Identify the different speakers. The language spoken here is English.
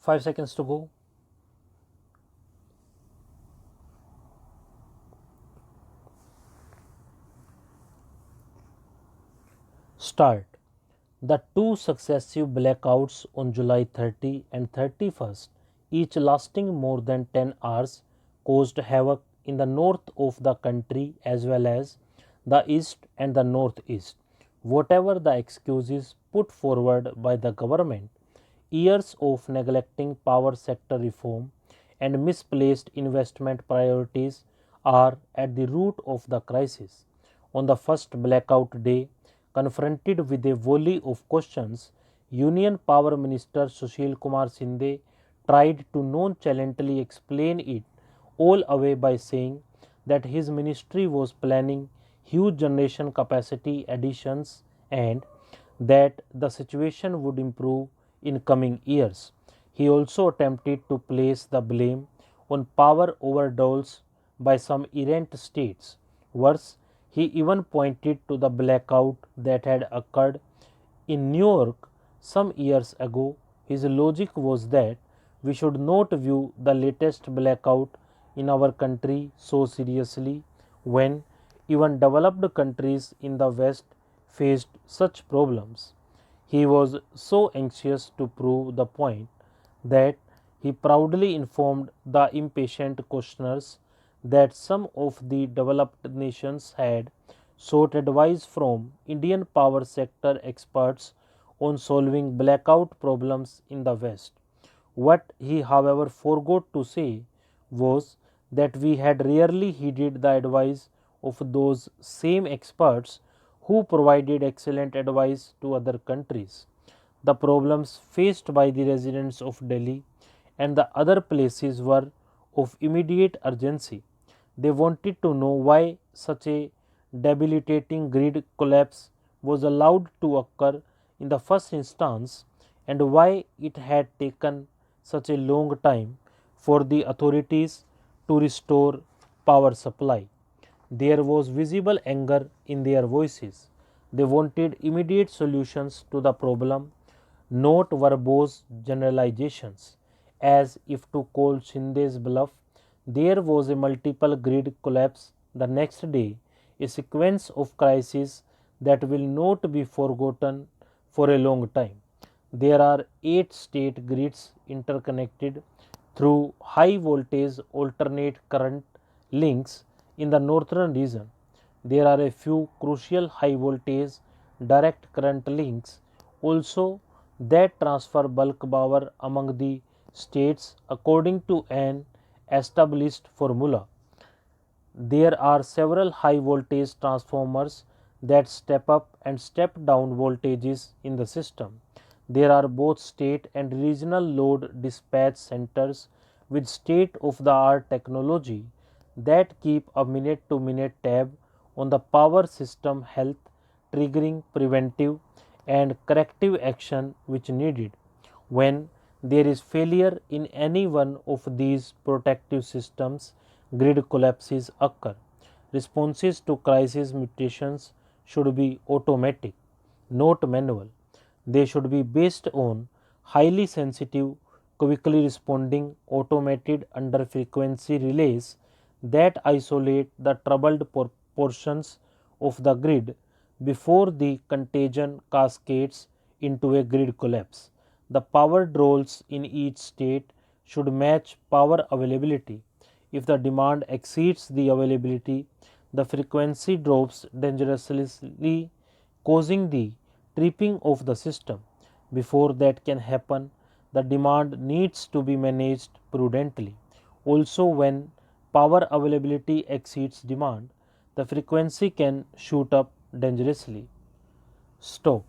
Speaker 1: 5 seconds to go. Start. The two successive blackouts on July 30 and 31st, each lasting more than 10 hours, caused havoc in the north of the country as well as the east and the northeast. Whatever the excuses put forward by the government, years of neglecting power sector reform and misplaced investment priorities are at the root of the crisis. On the first blackout day, confronted with a volley of questions, Union Power Minister Sushil Kumar Shinde tried to nonchalantly explain it all away by saying that his ministry was planning huge generation capacity additions and that the situation would improve in coming years. He also attempted to place the blame on power overdoses by some errant states. Worse, he even pointed to the blackout that had occurred in New York some years ago. His logic was that we should not view the latest blackout in our country so seriously when even developed countries in the West faced such problems. He was so anxious to prove the point that he proudly informed the impatient questioners that some of the developed nations had sought advice from Indian power sector experts on solving blackout problems in the West. What he, however, forgot to say was that we had rarely heeded the advice of those same experts who provided excellent advice to other countries. The problems faced by the residents of Delhi and the other places were of immediate urgency. They wanted to know why such a debilitating grid collapse was allowed to occur in the first instance and why it had taken such a long time for the authorities to restore power supply. There was visible anger in their voices. They wanted immediate solutions to the problem, not verbose generalizations. As if to call Shinde's bluff, there was a multiple grid collapse the next day, a sequence of crises that will not be forgotten for a long time. There are 8 state grids interconnected through high voltage alternate current links in the northern region. There are a few crucial high voltage direct current links also that transfer bulk power among the states according to an established formula. There are several high voltage transformers that step up and step down voltages in the system. There are both state and regional load dispatch centers with state of the art technology that keep a minute to minute tab on the power system health, triggering preventive and corrective action which needed. When there is failure in any one of these protective systems, grid collapses occur. Responses to crisis mutations should be automatic, not manual. They should be based on highly sensitive, quickly responding automated under frequency relays that isolate the troubled portions of the grid before the contagion cascades into a grid collapse. The power draws in each state should match power availability. If the demand exceeds the availability, the frequency drops dangerously, causing the tripping of the system. Before that can happen, the demand needs to be managed prudently. Also, when power availability exceeds demand, the frequency can shoot up dangerously. Stop.